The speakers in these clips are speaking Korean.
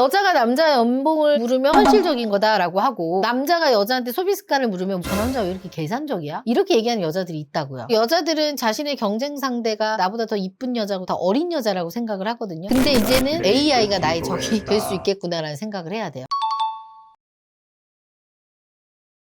여자가 남자의 연봉을 물으면 현실적인 거다라고 하고, 남자가 여자한테 소비 습관을 물으면 저 남자 왜 이렇게 계산적이야? 이렇게 얘기하는 여자들이 있다고요. 여자들은 자신의 경쟁 상대가 나보다 더 이쁜 여자고 더 어린 여자라고 생각을 하거든요. 근데 이제는 AI가 나의 적이 될 수 있겠구나라는 생각을 해야 돼요.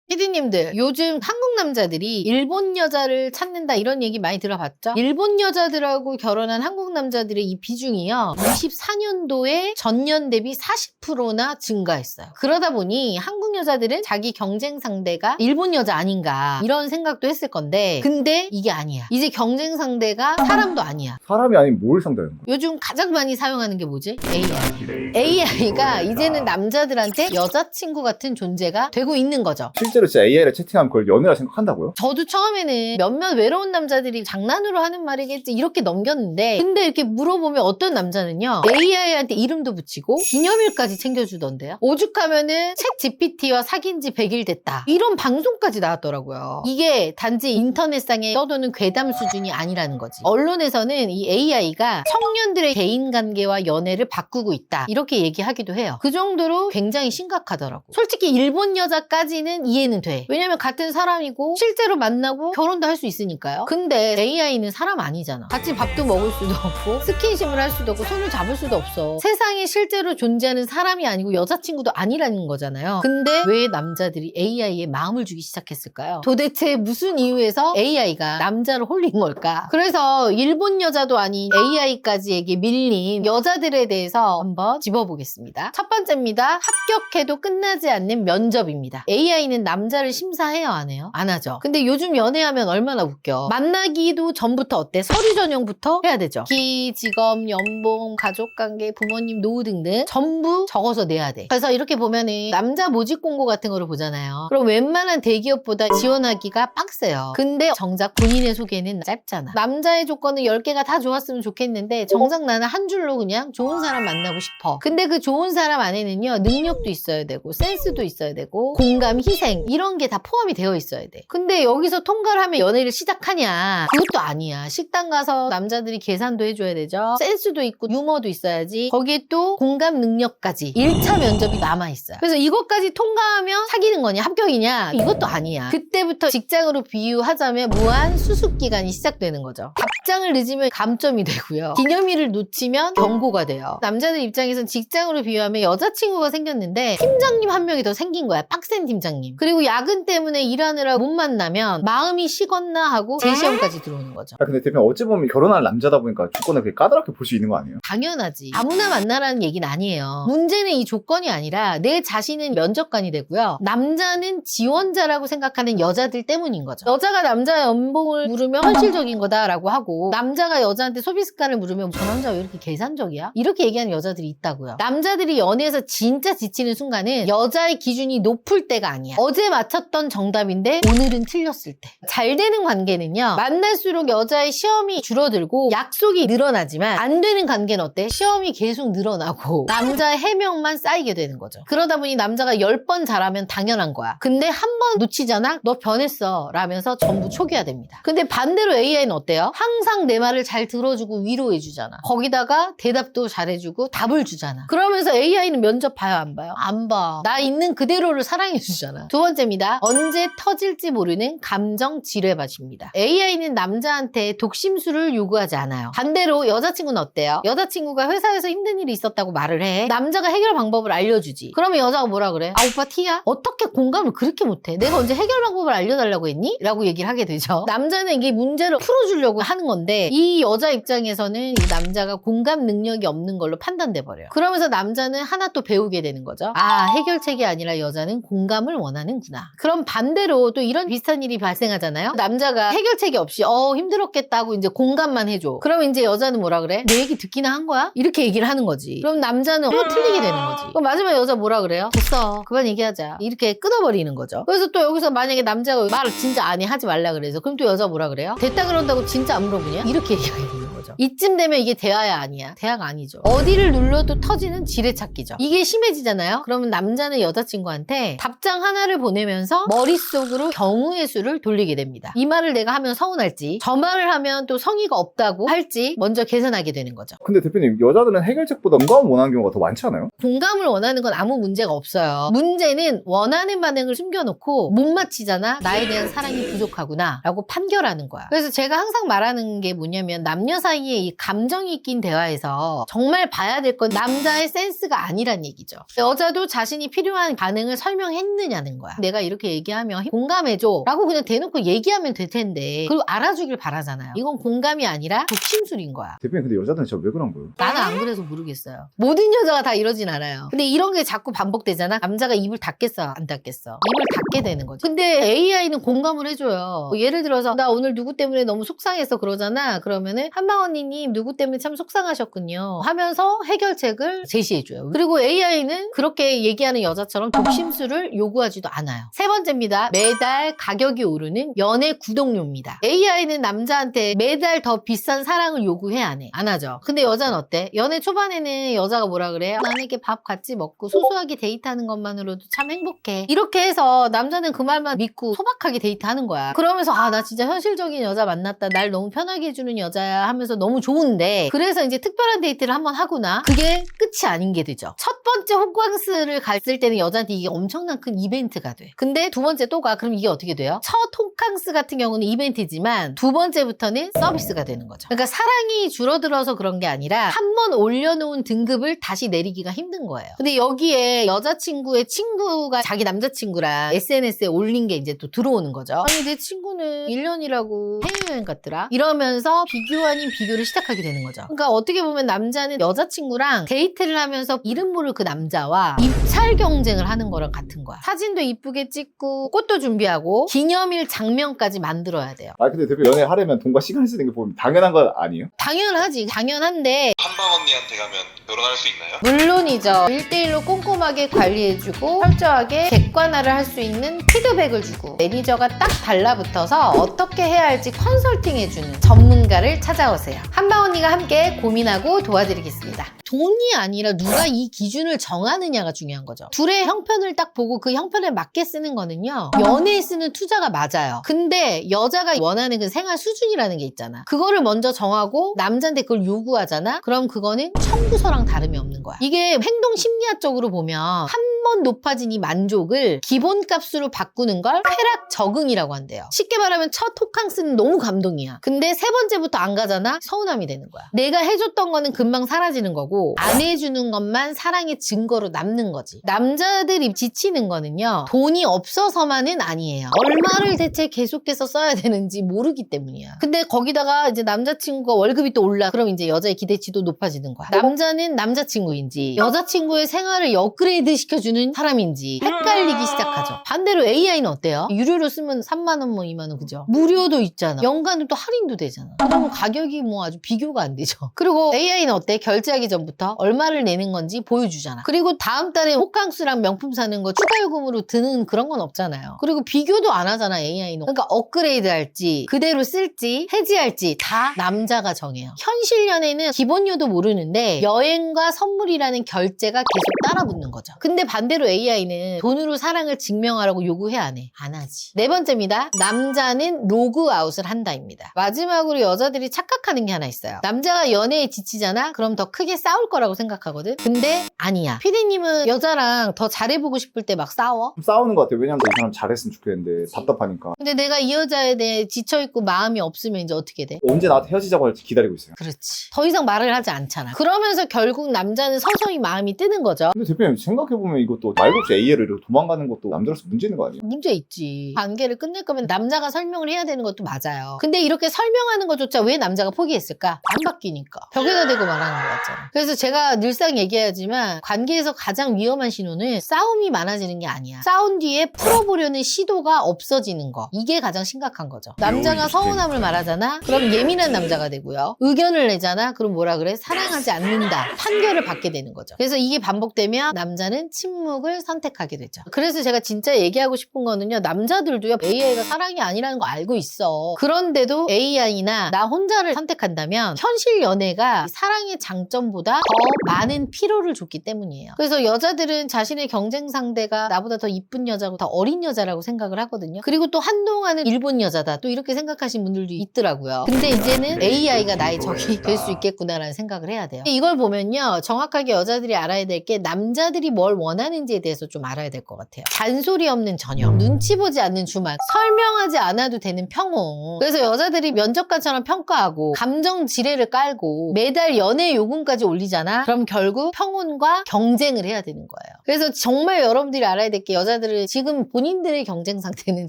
피디님들, 요즘 한국 남자들이 일본 여자를 찾는다 이런 얘기 많이 들어봤죠? 일본 여자들하고 결혼한 한국 남자들의 이 비중이요, 24년도에 전년 대비 40%나 증가했어요. 그러다 보니 한국 여자들은 자기 경쟁 상대가 일본 여자 아닌가 이런 생각도 했을 건데, 근데 이게 아니야. 이제 경쟁 상대가 사람도 아니야. 사람이 아닌 뭘 상대하는 거야? 요즘 가장 많이 사용하는 게 뭐지? AI. AI가 이제는 남자들한테 여자친구 같은 존재가 되고 있는 거죠. 실제로 진짜 AI를 채팅하면 그걸 연애라 생각한다고요? 저도 처음에는 몇몇 외로운 남자들이 장난으로 하는 말이겠지 이렇게 넘겼는데, 근데 이렇게 물어보면 어떤 남자는요, AI한테 이름도 붙이고 기념일까지 챙겨주던데요. 오죽하면은 챗 GPT와 사귄 지 100일 됐다 이런 방송까지 나왔더라고요. 이게 단지 인터넷상에 떠도는 괴담 수준이 아니라는 거지. 언론에서는 이 AI가 청년들의 대인관계와 연애를 바꾸고 있다 이렇게 얘기하기도 해요. 그 정도로 굉장히 심각하더라고. 솔직히 일본 여자까지는 이해는 돼. 왜냐면 같은 사람이고 실제로 만나고 결혼도 할 수 있으니까요. 근데 AI는 사람 아니잖아. 같이 밥도 먹을 수도 없고 스킨십을 할 수도 없고 손을 잡을 수도 없어. 세상에 실제로 존재하는 사람이 아니고 여자친구도 아니라는 거잖아요. 근데 왜 남자들이 AI에 마음을 주기 시작했을까요? 도대체 무슨 이유에서 AI가 남자를 홀린 걸까? 그래서 일본 여자도 아닌 AI까지에게 밀린 여자들에 대해서 한번 짚어보겠습니다. 첫 번째입니다. 합격해도 끝나지 않는 면접입니다. AI는 남자를 심사해요, 안 해요? 안 하죠. 근데 요즘 연애하면 얼마나 웃겨. 만나기도 전부터 어때? 서류 전형부터 해야 되죠. 기, 직업, 연봉, 가족관계, 부모님, 노후 등등 전부 적어서 내야 돼. 그래서 이렇게 보면은 남자 모집 공고 같은 거를 보잖아요. 그럼 웬만한 대기업보다 지원하기가 빡세요. 근데 정작 본인의 소개는 짧잖아. 남자의 조건은 10개가 다 좋았으면 좋겠는데 정작 나는 한 줄로 그냥 좋은 사람 만나고 싶어. 근데 그 좋은 사람 안에는요, 능력도 있어야 되고 센스도 있어야 되고 공감, 희생 이런 게 다 포함이 되어 있어야 돼. 근데 여기서 통과를 하면 연애를 시작하냐? 그것도 아니야. 식당 가서 남자들이 계산도 해줘야 되죠. 센스도 있고 유머도 있어야지. 거기에 또 공감 능력까지 1차 면접이 남아있어요. 그래서 이것까지 통과하면 사귀는 거냐? 합격이냐? 이것도 아니야. 그때부터 직장으로 비유하자면 무한 수습 기간이 시작되는 거죠. 답장을 늦으면 감점이 되고요. 기념일을 놓치면 경고가 돼요. 남자들 입장에선 직장으로 비유하면 여자친구가 생겼는데 팀장님 한 명이 더 생긴 거야. 빡센 팀장님. 그리고 야근 때문에 일하느라 못 만나면 마음이 식었나 하고 재시험까지 들어오는 거죠. 근데 대표님 어찌 보면 결혼할 남자다 보니까 조건을 그렇게 까다롭게 볼 수 있는 거 아니에요? 당연하지. 아무나 만나라는 얘기는 아니에요. 문제는 이 조건이 아니라 내 자신은 면접관이 되고요, 남자는 지원자라고 생각하는 여자들 때문인 거죠. 여자가 남자의 연봉을 물으면 현실적인 거다라고 하고, 남자가 여자한테 소비 습관을 물으면 저 남자 왜 이렇게 계산적이야? 이렇게 얘기하는 여자들이 있다고요. 남자들이 연애에서 진짜 지치는 순간은 여자의 기준이 높을 때가 아니야. 어제 맞췄던 정답인데 오늘은 틀렸을 때. 잘 되는 관계는요, 만날수록 여자의 시험이 줄어들고 약속이 늘어나지만 안 되는 관계는 어때? 시험이 계속 늘어나고 남자의 해명만 쌓이게 되는 거죠. 그러다 보니 남자가 10번 잘하면 당연한 거야. 근데 한 번 놓치잖아? 너 변했어 라면서 전부 초기화됩니다. 근데 반대로 AI는 어때요? 항상 내 말을 잘 들어주고 위로해주잖아. 거기다가 대답도 잘해주고 답을 주잖아. 그러면서 AI는 면접 봐요, 안 봐요? 안 봐. 나 있는 그대로를 사랑해주잖아. 두 번째입니다. 언제 터질지 모르는 감정 지뢰밭입니다. AI는 남자한테 독심술을 요구하지 않아요. 반대로 여자친구는 어때요? 여자친구가 회사에서 힘든 일이 있었다고 말을 해. 남자가 해결 방법을 알려주지. 그러면 여자가 뭐라 그래? 아, 오빠 티야? 어떻게 공감을 그렇게 못해? 내가 언제 해결 방법을 알려달라고 했니? 라고 얘기를 하게 되죠. 남자는 이게 문제를 풀어주려고 하는 건데, 이 여자 입장에서는 이 남자가 공감 능력이 없는 걸로 판단돼 버려요. 그러면서 남자는 하나 또 배우게 되는 거죠. 아, 해결책이 아니라 여자는 공감을 원하는구나. 그럼 반대로 또 이런 비슷한 일이 발생하잖아요. 남자가 해결책이 없이 힘들었겠다고 이제 공감만 해줘. 그러면 이제 여자는 뭐라 그래? 내 얘기 듣기나 한 거야? 이렇게 얘기를 하는 거지. 그럼 남자는 또 틀리게 되는 거지. 그럼 마지막 여자 뭐라 그래요? 됐어, 그만 얘기하자. 이렇게 끊어버리는 거죠. 그래서 또 여기서 만약에 남자가 말을 진짜 안 해, 하지 말라 그래서, 그럼 또 여자 뭐라 그래요? 됐다 그런다고 진짜 안 물어보냐? 이렇게 얘기하게 되는 거죠. 거죠. 이쯤 되면 이게 대화야 아니야? 대화가 아니죠. 어디를 눌러도 터지는 지뢰찾기죠. 이게 심해지잖아요. 그러면 남자는 여자친구한테 답장 하나를 보내면서 머릿속으로 경우의 수를 돌리게 됩니다. 이 말을 내가 하면 서운할지, 저 말을 하면 또 성의가 없다고 할지 먼저 계산하게 되는 거죠. 근데 대표님, 여자들은 해결책보다 공감을 원하는 경우가 더 많지 않아요? 공감을 원하는 건 아무 문제가 없어요. 문제는 원하는 반응을 숨겨놓고 못 맞히잖아? 나에 대한 사랑이 부족하구나 라고 판결하는 거야. 그래서 제가 항상 말하는 게 뭐냐면 남녀 사이에 이 감정이 낀 대화에서 정말 봐야 될 건 남자의 센스가 아니란 얘기죠. 여자도 자신이 필요한 반응을 설명했느냐는 거야. 내가 이렇게 얘기하면 공감해줘 라고 그냥 대놓고 얘기하면 될 텐데 그리고 알아주길 바라잖아요. 이건 공감이 아니라 독심술인 거야. 대표님, 근데 여자들은 진짜 왜 그런 거예요? 나는 안 그래서 모르겠어요. 모든 여자가 다 이러진 않아요. 근데 이런 게 자꾸 반복되잖아. 남자가 입을 닫겠어 안 닫겠어? 입을 닫게 되는 거죠. 근데 AI는 공감을 해줘요. 예를 들어서 나 오늘 누구 때문에 너무 속상해서 그러잖아. 그러면은 한방 언니님 누구 때문에 참 속상하셨군요 하면서 해결책을 제시해줘요. 그리고 AI는 그렇게 얘기하는 여자처럼 독심술을 요구하지도 않아요. 세 번째입니다. 매달 가격이 오르는 연애 구독료입니다. AI는 남자한테 매달 더 비싼 사랑을 요구해 안 해? 안 하죠. 근데 여자는 어때? 연애 초반에는 여자가 뭐라 그래요? 남에게 밥 같이 먹고 소소하게 데이트하는 것만으로도 참 행복해. 이렇게 해서 남자는 그 말만 믿고 소박하게 데이트하는 거야. 그러면서 아, 나 진짜 현실적인 여자 만났다. 날 너무 편하게 해주는 여자야 하면서 너무 좋은데 그래서 이제 특별한 데이트를 한번 하구나. 그게 끝이 아닌 게 되죠. 첫 번째 호캉스를 갔을 때는 여자한테 이게 엄청난 큰 이벤트가 돼. 근데 두 번째 또 가. 그럼 이게 어떻게 돼요? 첫 호캉스 같은 경우는 이벤트지만 두 번째부터는 서비스가 되는 거죠. 그러니까 사랑이 줄어들어서 그런 게 아니라 한 번 올려놓은 등급을 다시 내리기가 힘든 거예요. 근데 여기에 여자친구의 친구가 자기 남자친구랑 SNS에 올린 게 이제 또 들어오는 거죠. 아니 내 친구는 1년이라고 해외여행 갔더라? 이러면서 비교 아닌 비교를 시작하게 되는 거죠. 그러니까 어떻게 보면 남자는 여자친구랑 데이트를 하면서 이름 모를 그 남자와 입찰 경쟁을 하는 거랑 같은 거야. 사진도 이쁘게 찍고 꽃도 준비하고 기념일 장면까지 만들어야 돼요. 아, 근데 대표 연애하려면 돈과 시간을 쓰는 게 보면 당연한 거 아니에요? 당연하지. 당연한데 한방 언니한테 가면 결혼할 수 있나요? 물론이죠. 1대1로 꼼꼼하게 관리해주고 철저하게 객관화를 할 수 있는 피드백을 주고 매니저가 딱 달라붙어서 어떻게 해야 할지 컨설팅해주는 전문가를 찾아오세요. 한방 언니가 함께 고민하고 도와드리겠습니다. 돈이 아니라 누가 이 기준을 정하느냐가 중요한 거죠. 둘의 형편을 딱 보고 그 형편에 맞게 쓰는 거는요. 연애에 쓰는 투자가 맞아요. 근데 여자가 원하는 그 생활 수준이라는 게 있잖아. 그거를 먼저 정하고 남자한테 그걸 요구하잖아. 그럼 그거는 청구서랑 다름이 없는 거야. 이게 행동 심리학적으로 보면 한 번 높아진 이 만족을 기본값으로 바꾸는 걸 쾌락 적응이라고 한대요. 쉽게 말하면 첫 호캉스는 너무 감동이야. 근데 세 번째부터 안 가잖아? 서운함이 되는 거야. 내가 해줬던 거는 금방 사라지는 거고 안 해주는 것만 사랑의 증거로 남는 거지. 남자들이 지치는 거는요. 돈이 없어서만은 아니에요. 얼마를 대체 계속해서 써야 되는지 모르기 때문이야. 근데 거기다가 이제 남자친구가 월급이 또 올라. 그럼 이제 여자의 기대치도 높아지는 거야. 남자는 남자친구인지 여자친구의 생활을 업그레이드 시켜주는 사람인지 헷갈리기 시작하죠. 반대로 AI는 어때요? 유료로 쓰면 3만 원 뭐 2만 원 그죠? 무료도 있잖아. 연간은 또 할인도 되잖아. 그러면 가격이 뭐 아주 비교가 안 되죠. 그리고 AI는 어때? 결제하기 전부터 얼마를 내는 건지 보여주잖아. 그리고 다음 달에 호캉스랑 명품 사는 거 추가 요금으로 드는 그런 건 없잖아요. 그리고 비교도 안 하잖아 AI는. 그러니까 업그레이드 할지 그대로 쓸지 해지할지 다 남자가 정해요. 현실 연애는 기본료도 모르는데 여행과 선물이라는 결제가 계속 따라붙는 거죠. 근데 반대로 AI는 돈으로 사랑을 증명하라고 요구해 안 해? 안 하지. 네 번째입니다. 남자는 로그아웃을 한다입니다. 마지막으로 여자들이 착각하는 게 하나 있어요. 남자가 연애에 지치잖아? 그럼 더 크게 싸울 거라고 생각하거든? 근데 아니야. 피디님은 여자랑 더 잘해보고 싶을 때 막 싸워? 좀 싸우는 것 같아요. 왜냐면 이 사람 잘했으면 좋겠는데 답답하니까. 근데 내가 이 여자에 대해 지쳐있고 마음이 없으면 이제 어떻게 돼? 언제 나한테 헤어지자고 할지 기다리고 있어요. 그렇지. 더 이상 말을 하지 않잖아. 그러면서 결국 남자는 서서히 마음이 뜨는 거죠. 근데 대표님 생각해보면 이것도 말도 없이 A를 이렇게 도망가는 것도 남자로서 문제 있는 거 아니에요? 문제 있지. 관계를 끝낼 거면 남자가 설명을 해야 되는 것도 맞아요. 근데 이렇게 설명하는 것조차 왜 남자가 포기했을까? 안 바뀌니까. 벽에다 대고 말하는 거 같잖아. 그래서 제가 늘상 얘기하지만 관계에서 가장 위험한 신호는 싸움이 많아지는 게 아니야. 싸운 뒤에 풀어보려는 시도가 없어지는 거. 이게 가장 심각한 거죠. 남자가 서운함을 말하잖아? 그럼 예민한 남자가 되고요. 의견을 내잖아? 그럼 뭐라 그래? 사랑하지 않는다. 판결을 받게 되는 거죠. 그래서 이게 반복되면 남자는 침묵을 선택하게 되죠. 그래서 제가 진짜 얘기하고 싶은 거는요. 남자들도요. AI가 사랑이 아니라는 거 알고 있어. 그런데도 AI나 나 혼자를 선택한다면 현실 연애가 사랑의 장점보다 더 많은 피로를 줬기 때문이에요. 그래서 여자들은 자신의 경쟁 상대가 나보다 더 이쁜 여자고 더 어린 여자라고 생각을 하거든요. 그리고 또 한동안은 일본 여자다. 또 이렇게 생각하신 분들도 있더라고요. 근데 이제는 AI가 나의 적이 될 수 있겠구나라는 생각을 해야 돼요. 이걸 보면요. 정확하게 여자들이 알아야 될 게 남자들이 뭘 원하는지에 대해서 좀 알아야 될 것 같아요. 잔소리 없는 저녁, 눈치 보지 않는 주말, 설명하지 않아도 되는 평온. 그래서 여자들이 면접관처럼 평가하고 감정 지뢰를 깔고 매달 연애 요금까지 올리잖아. 그럼 결국 평온과 경쟁을 해야 되는 거예요. 그래서 정말 여러분들이 알아야 될 게 여자들은 지금 본인들의 경쟁 상태는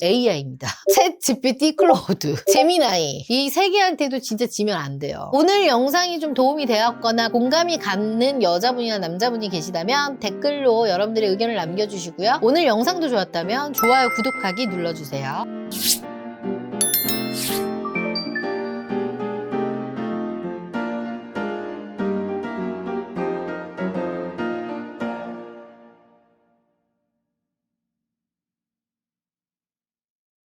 AI입니다. 챗 GPT, 클로우드, 제미나이 이 세 개한테도 진짜 지면 안 돼요. 오늘 영상이 좀 도움이 되었거나 공감이 가는 여자분이나 남자분이 계시다면 댓글로 여러분들의 의견을 남겨주시고요. 오늘 영상도 좋았다면 좋아요, 구독하기 눌러주세요.